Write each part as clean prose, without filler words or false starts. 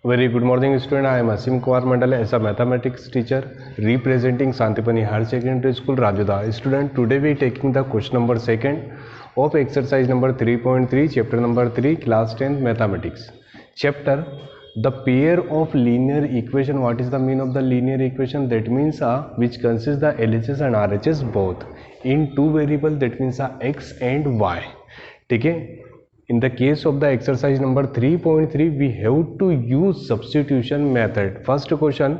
Very good morning, student. I am Asim Kumar Mandal as a mathematics teacher representing Santipani Higher Secondary School, Rajuda. Student, today we taking the question number 2nd of exercise number 3.3, chapter number 3, class 10 mathematics. Chapter the pair of linear equation. What is the meaning of the linear equation? That means which consists the LHS and RHS both in two variable, that means x and y. ठीक है. In the case of the exercise number 3.3, we have to use substitution method. First question,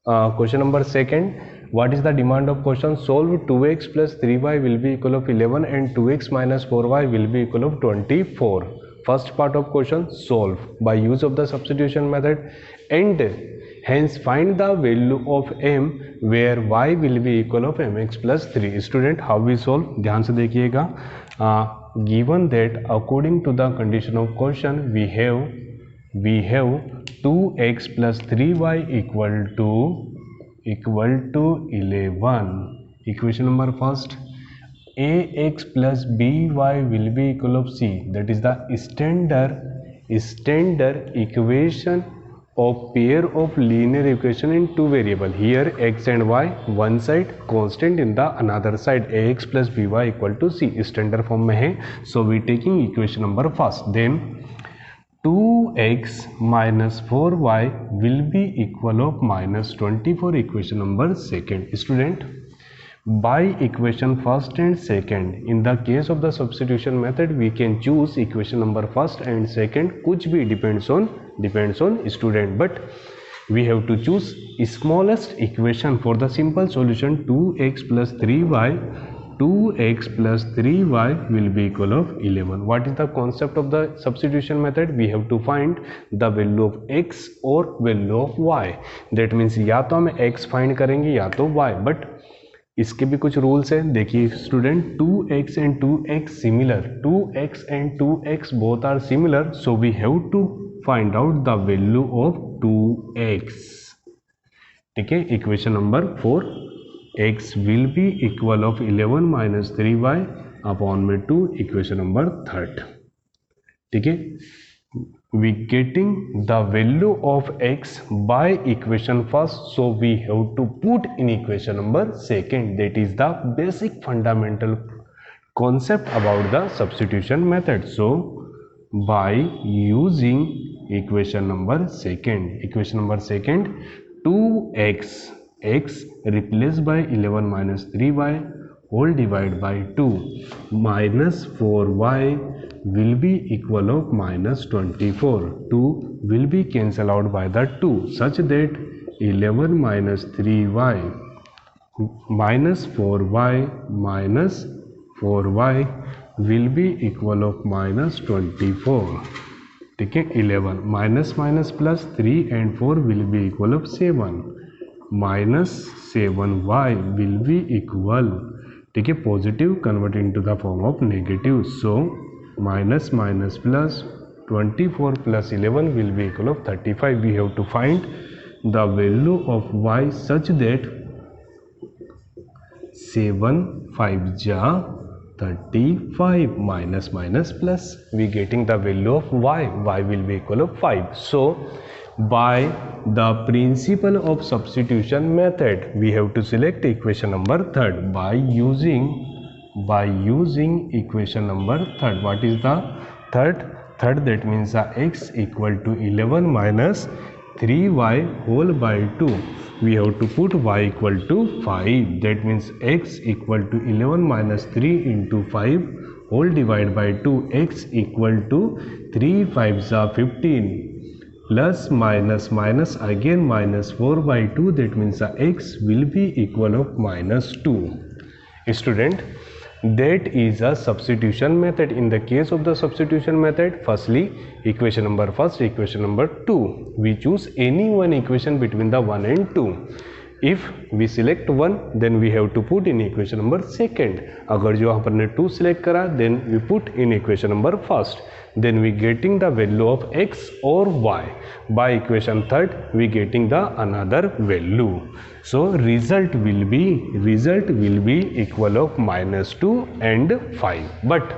question number 2nd, what is the demand of question? Solve 2x plus 3y will be equal of 11 and 2x minus 4y will be equal of 24. First part of question, solve by use of the substitution method, and hence find the value of m where y will be equal of mx plus 3. Student, how we solve? ध्यान से देखिएगा. Given that according to the condition of question we have 2x plus 3y equal to 11. Equation number first, ax plus by will be equal of c. That is the standard equation of pair of linear equation in two variable. Here x and y, one side constant, in the another side ax plus by equal to c. Standard form में है. So we taking equation number first. Then 2x minus 4y will be equal of minus 24. Equation number second. Student, by equation first and second, in the case of the substitution method we can choose equation number first and second. कुछ भी depends on student, but we have to choose smallest equation for the simple solution. 2x plus 3y will be equal of 11. What is the concept of the substitution method? We have to find the value of x or value of y. That means या तो हम x find करेंगे या तो y, but इसके भी कुछ rules हैं. देखिए student, 2x and 2x similar, 2x and 2x both are similar, so we have to find out the value of 2x. ठीक है. Equation number 4, x will be equal of 11 minus 3y upon में 2. Equation number 3. ठीक है. We getting the value of x by equation first, so we have to put in equation number second. That is the basic fundamental concept about the substitution method. So by using equation number second, 2x replaced by 11 minus 3y whole divided by 2 minus 4y will be equal of minus 24. 2 will be cancelled out by the 2, such that 11 minus 3y minus 4y will be equal of minus 24. ठीक है. 11 minus plus 3 and 4 will be equal of 7 minus 7y will be equal, ठीक है, positive convert into the form of negative. So minus plus 24 plus 11 will be equal of 35. We have to find the value of y such that 7 5 ja 35 minus plus, we getting the value of y will be equal of 5. So by the principle of substitution method we have to select equation number 3rd by using equation number 3rd. What is the third? That means x equal to 11 minus 3y whole by 2. We have to put y equal to 5. That means x equal to 11 minus 3 into 5 whole divided by 2. X equal to 3 5s are 15 plus minus again minus 4 by 2. That means x will be equal of minus 2. Student, that is a substitution method. In the case of the substitution method, firstly equation number first, equation number 2, we choose any one equation between the 1 and 2. If we select 1, then we have to put in equation number second. अगर जो अपन ने 2 select करा, then we put in equation number first. Then we getting the value of x or y. By equation 3rd, we getting the another value. So result will be equal of minus 2 and 5. But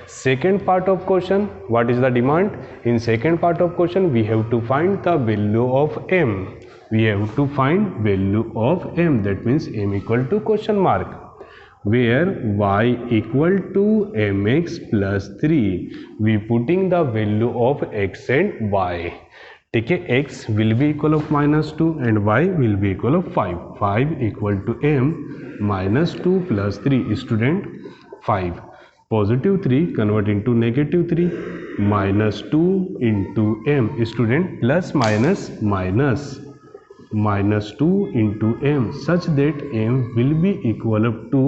Second part of question, what is the demand? In second part of question, we have to find the value of m. We have to find value of m. That means m equal to question mark, where y equal to mx plus 3. We putting the value of x and y. ठीक है, x will be equal of -2 and y will be equal of 5. 5 equal to m minus 2 plus 3. Student, 5 positive 3 convert into negative 3 minus 2 into m. Student, plus minus minus minus 2 into m such that m will be equal up to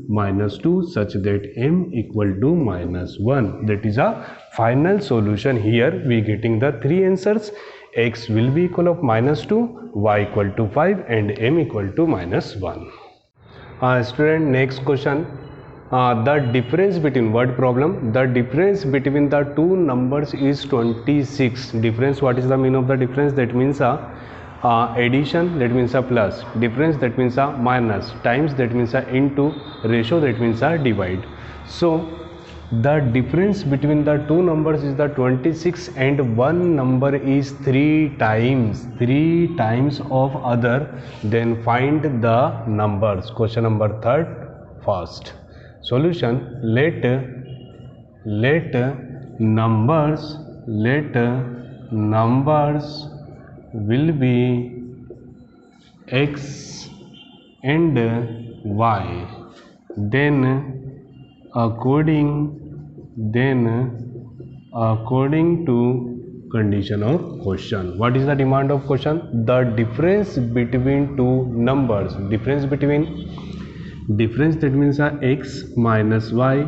minus 2 such that m equal to minus 1. That is a final solution. Here we getting the three answers. X will be equal of minus 2, y equal to 5 and m equal to minus 1. Student, next question. The difference between what problem? The difference between the two numbers is 26. Difference, what is the meaning of the difference? That means addition, that means a plus. Difference, that means a minus. Times, that means a into. Ratio, that means a divide. So the difference between the two numbers is the 26 and one number is 3 times of other. Then find the numbers. Question number 3 first. Solution, let numbers will be x and y. Then according to condition of question. What is the demand of question? The difference between two numbers. Difference, that means x minus y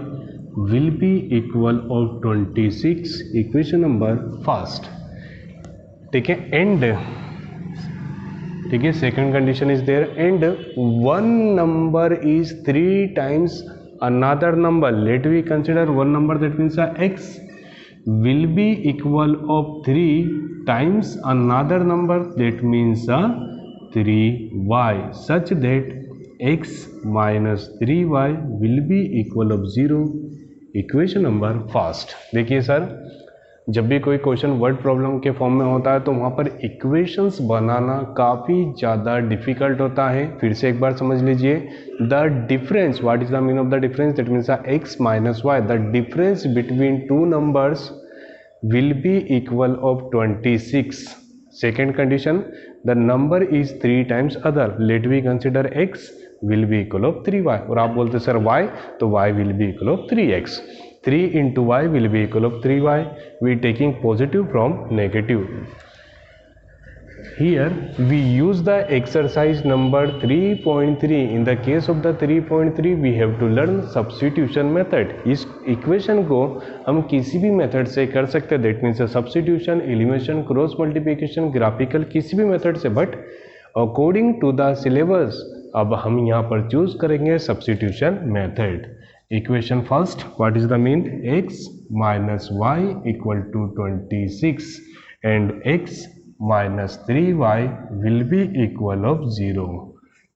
will be equal of 26. Equation number first. ठीक है, and ठीक है, second condition is there, and one number is 3 times another number. Let we consider one number, that means x will be equal of 3 times another number, that means 3y, such that x minus 3y will be equal of 0. Equation number first. देखिए sir, जब भी कोई question word problem के form में होता है तो वहाँ पर इक्वेशंस बनाना काफ़ी ज़्यादा डिफिकल्ट होता है. फिर से एक बार समझ लीजिए. The difference, what is the meaning of the difference? That means X minus Y. The difference between two numbers will be equal of 26. Second condition, the number is 3 times other. Let we consider x will be equal of 3y. और आप बोलते sir y, तो y will be equal of 3x. 3 into y will be equal of 3y. We taking positive from negative. Here we use the exercise number 3.3. In the case of the 3.3 we have to learn substitution method. इस equation को हम किसी भी method से कर सकते हैं. That means substitution, elimination, cross multiplication, graphical, किसी भी मेथड से. But according to the syllabus अब हम यहाँ पर चूज करेंगे substitution method. Equation first, what is the mean? x minus y equal to 26 and x minus 3y will be equal of 0.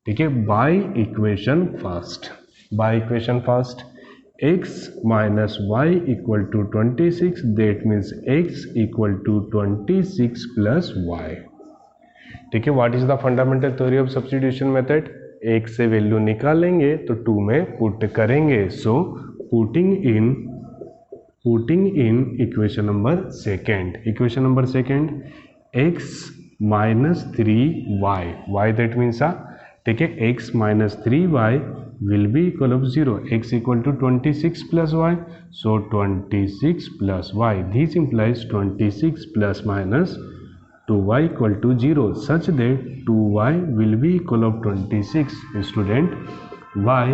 ठीक है, by equation first. X minus y equal to 26, that means x equal to 26 plus y. ठीक है, what is the fundamental theory of substitution method? एक से value निकालेंगे तो 2 में put करेंगे. So putting in equation number second, x minus 3y, y that means ठीक है, x minus 3y will be equal of 0. x equal to 26 plus y, so 26 plus y. This implies 26 plus minus 2y equal to 0, such that 2y will be equal of 26. Student, y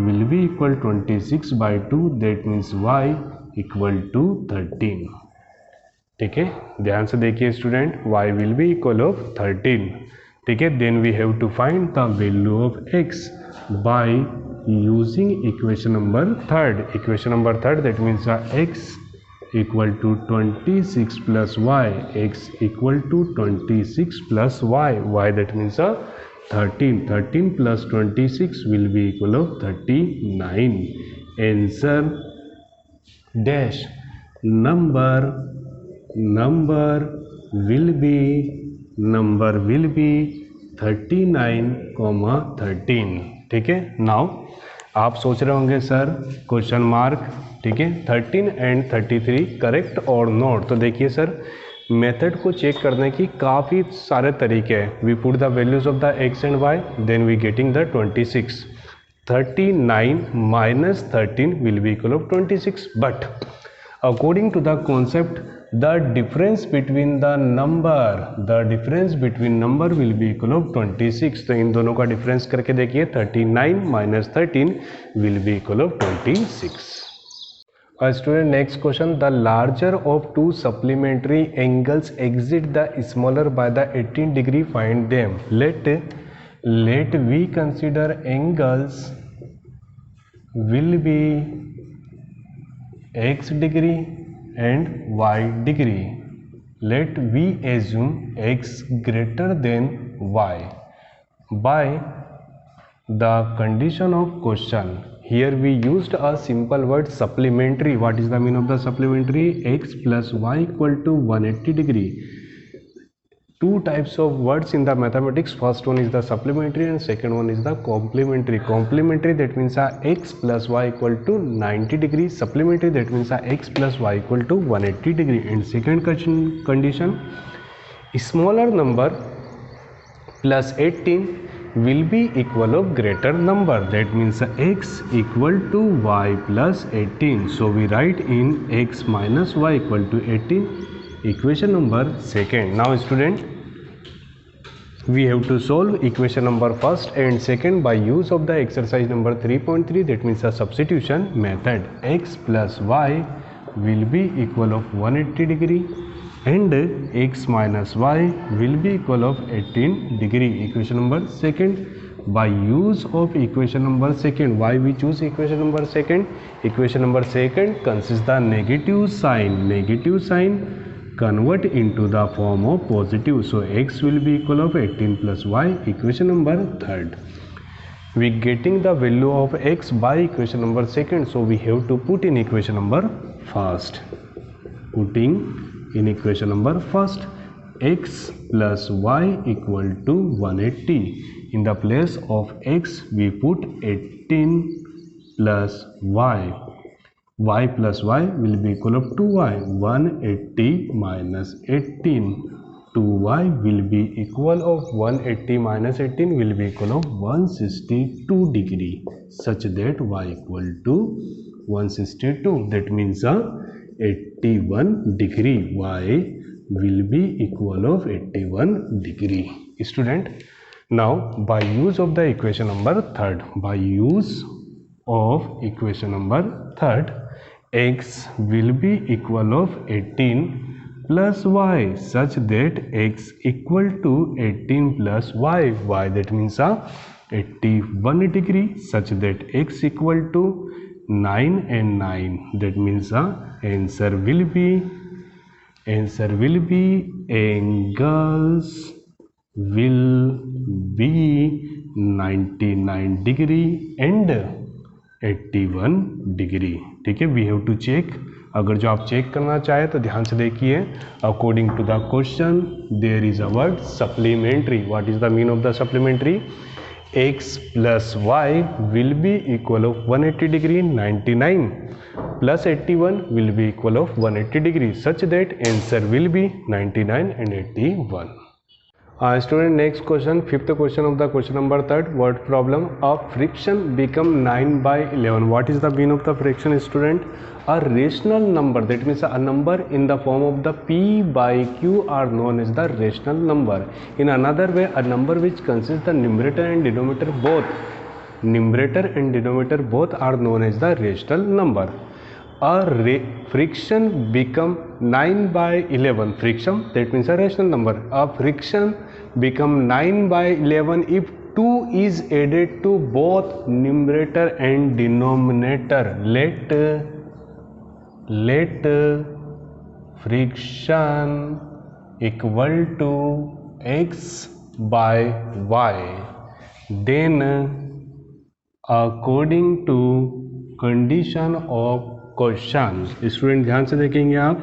will be equal 26 by 2, that means y equal to 13. ठीक है, ध्यान से देखिए student, y will be equal of 13. ठीक है, then we have to find the value of x by using equation number third. That means x equal to 26 plus y, x equal to 26 plus y that means 13 plus 26 will be equal of 39. Answer dash number will be 39,13. ठीक है. Now आप सोच रहे होंगे sir question mark, ठीक है, 13 and 33 correct और not. तो देखिए सर मेथड को चेक करने की काफ़ी सारे तरीके हैं. We put the values of the X and Y, then we getting the 26. 39 minus 13 will be equal of 26. But according to the concept, the difference between number will be equal of 26. तो इन दोनों का difference करके देखिए 39 minus 13 will be equal of 26. Student, next question. The larger of two supplementary angles exit the smaller by the 18 degree. Find them. Let we consider angles will be x degree and y degree. Let we assume x greater than y by the condition of question. Here we used a simple word supplementary. What is the meaning of the supplementary? X plus y equal to 180 degree. Two types of words in the mathematics. First one is the supplementary and second one is the complementary. Complementary, that means x plus y equal to 90 degree. Supplementary, that means x plus y equal to 180 degree. And second condition, smaller number plus 18 will be equal of greater number. That means x equal to y plus 18. So we write in x minus y equal to 18. Equation number second. Now student, we have to solve equation number first and second by use of the exercise number 3.3, that means a substitution method. X plus y will be equal of 180 degree and x minus y will be equal of 18 degree. Equation number second. By use of equation number second, why we choose equation number second? Equation number second consists the negative sign convert into the form of positive. So x will be equal of 18 plus y. Equation number third, we getting the value of x by equation number second, so we have to put in equation number first. Putting in equation number first, x plus y equal to 180. In the place of x we put 18 plus y. Y plus y will be equal of 2y. 180 minus 18. 2y will be equal of 180 minus 18 will be equal of 162 degree, such that y equal to 162. That means 81 degree. Y will be equal of 81 degree. Student, now by use of the equation number third, x will be equal of 18 plus y, such that x equal to 18 plus y. Y, that means 81 degree, such that x equal to 9 and 9. That means answer will be angles will be 99 degree and 81 degree. ठीक है, we have to check. अगर जो आप check करना चाहे तो ध्यान से देखिए. According to the question there is a word supplementary. What is the mean of the supplementary? x plus y will be equal of 180 degree. 99 plus 81 will be equal of 180 degree, such that answer will be 99 and 81. Student, next question, fifth question of the question number third, word problem. A fraction become 9 by 11. What is the meaning of the fraction, student? A rational number, that means a number in the form of the p by q are known as the rational number. In another way, a number which consists the numerator and denominator both are known as the rational number. A fraction become 9 by 11. Fraction, that means a rational number. A fraction become 9 by 11 if 2 is added to both numerator and denominator. Let fraction equal to x by y. Then according to condition of question. Student ध्यान से देखेंगे आप,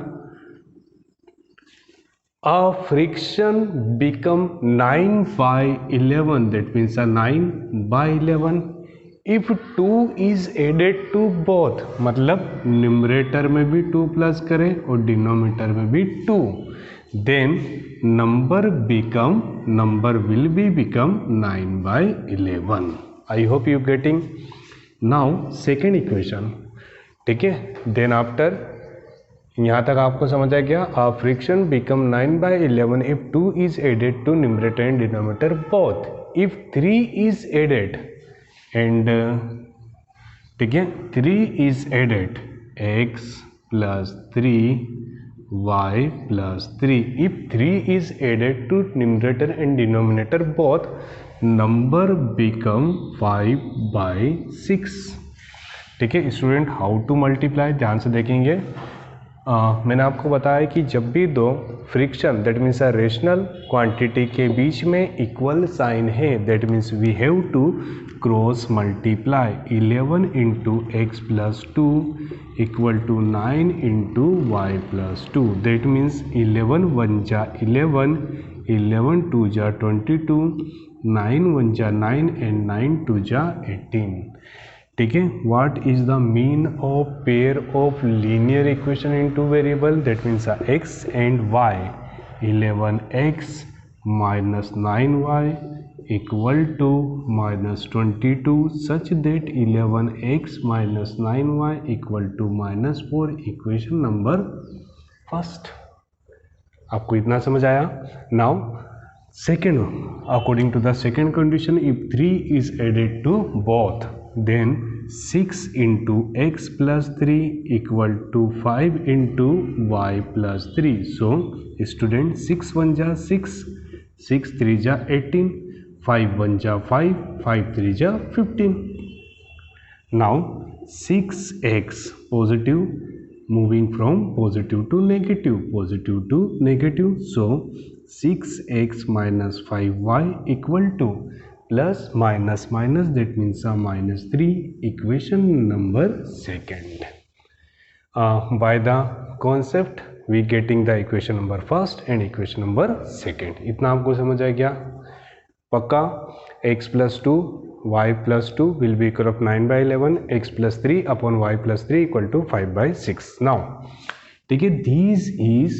a friction become 9 by 11, that means a 9 by 11 if 2 is added to both, मतलब numerator में भी 2 plus करें और denominator में भी 2, then number will be become 9 by 11. I hope you getting. Now second equation, ठीक है, then after यहाँ तक आपको समझ आ गया। आ friction become 9 by 11 if 2 is added to numerator and denominator both, if 3 is added and ठीक है 3 is added x plus 3y plus 3, if 3 is added to numerator and denominator both, number become 5 by 6। ठीक है student, how to multiply, ध्यान से देखेंगे। मैंने आपको बताया कि जब भी दो fraction that means a rational quantity के बीच में इक्वल साइन है, that means we have to cross multiply 11 into X plus 2 equal to 9 into Y plus 2, that means 11 1 जा 11, 11 2 जा 22, 9 1 जा 9 एंड 9 2 जा 18। ठीक है, what is the mean of pair of linear equation in two variable, that means X and Y, 11x minus 9y equal to minus 22 such that 11x minus 9y equal to minus 4, equation number first. आपको इतना समझ आया। Now second, according to the second condition, if 3 is added to both, then 6 into x plus 3 equal to 5 into y plus 3. So student 6 1 जा 6, 6 3 जा 18, 5 1 जा 5, 5 3 जा 15. Now 6x positive moving from positive to negative, positive to negative. So 6x minus 5y equal to plus minus minus, that means a minus 3, equation number second. By the concept we getting the equation number first and equation number second. इतना आपको समझ आ गया पक्का। x plus 2 y plus 2 will be equal of 9 by 11, x plus 3 upon y plus 3 equal to 5 by 6. Now ठीक है, this is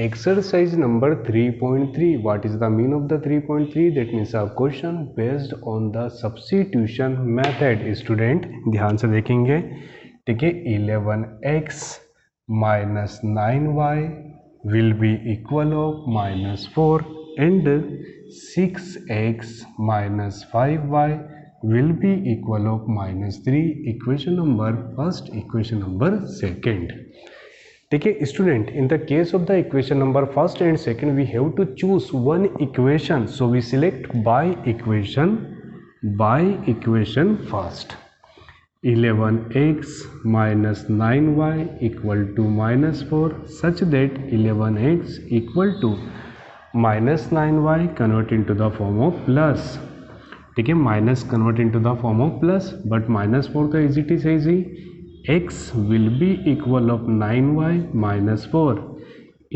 exercise number 3.3. what is the mean of the 3.3? that means a question based on the substitution method. Student ध्यान से देखेंगे, ठीक है, 11x minus 9y will be equal of minus 4 and 6x minus 5y will be equal of minus 3, equation number first, equation number second. ठीक है student, in the case of the equation number first and second we have to choose one equation, so we select by equation first. 11x minus 9y equal to minus 4 such that 11x equal to minus 9y convert into the form of plus, ठीक है, minus convert into the form of plus, but minus 4 का easy T से easy, x will be equal of 9y minus 4,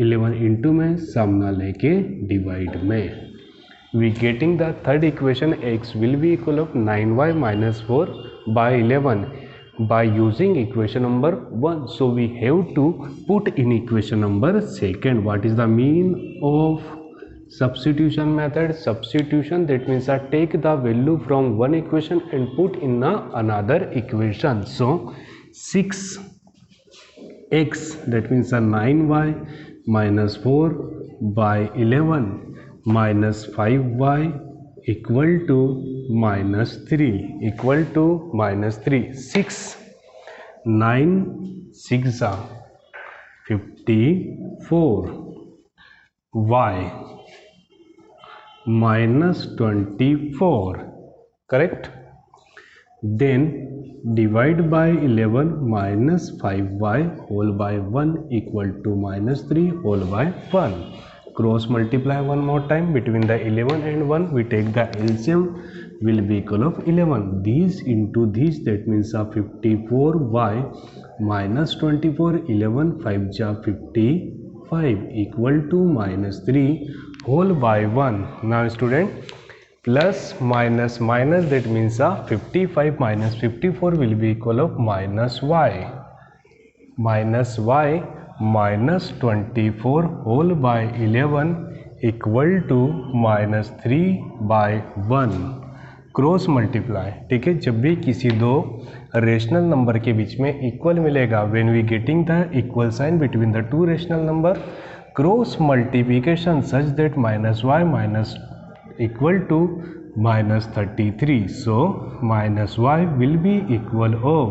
11 into में सामना लेके divide में, we getting the third equation x will be equal of 9y minus 4 by 11 by using equation number 1. So we have to put in equation number second. What is the mean of substitution method? Substitution, that means I take the value from one equation and put in another equation. So 6x, that means a 9y minus 4 by 11 minus 5y equal to minus 3, equal to minus 3. 6 9 6 are 54, y minus 24, correct? Then divide by 11 minus 5y whole by 1 equal to minus 3 whole by 1. Cross multiply one more time between the 11 and 1. We take the LCM, will be equal of 11. These into these, that means a 54y -24, 11 5 जा 55 equal to -3 whole by 1. Now student, plus minus minus, that means 55 minus 54 will be equal of minus y minus 24 whole by 11 equal to -3/1. Cross multiply, ठीक है। जब भी किसी दो rational number के बीच में इक्वल मिलेगा, when we getting the equal sign between the two rational number, cross multiplication such that -y minus equal to -33. So -y will be equal of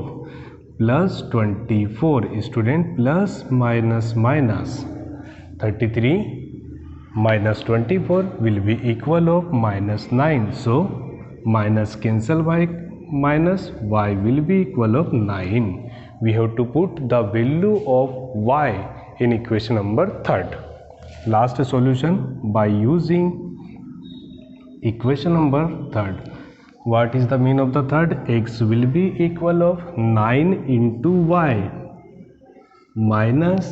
+24. Student, plus minus minus 33 minus 24 will be equal of -9. So minus cancel by minus, y will be equal of 9. We have to put the value of y in equation number 3rd. Last solution by using equation number 3rd. What is the mean of the third? X will be equal of 9 into y minus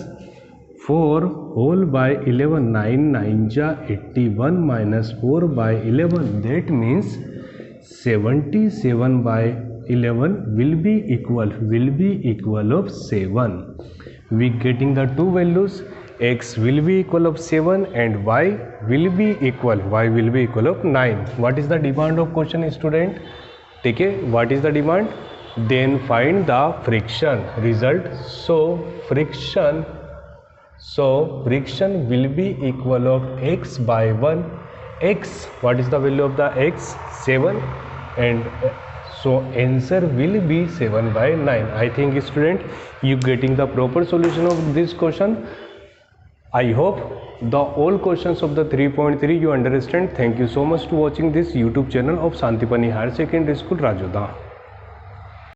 4 whole by 11. 9 9 ja 81 minus 4 by 11, that means 77 by 11 will be equal of 7. We getting the two values, x will be equal of 7 and y will be equal of 9. What is the demand of question, student? ठीक है, what is the demand? Then find the friction result. So friction will be equal of x by 1. X, what is the value of the x? 7, and so answer will be 7 by 9. I think student, you getting the proper solution of this question. I hope the all questions of the 3.3 you understand. Thank you so much to watching this YouTube channel of Santipani Higher Secondary School, Rajodha.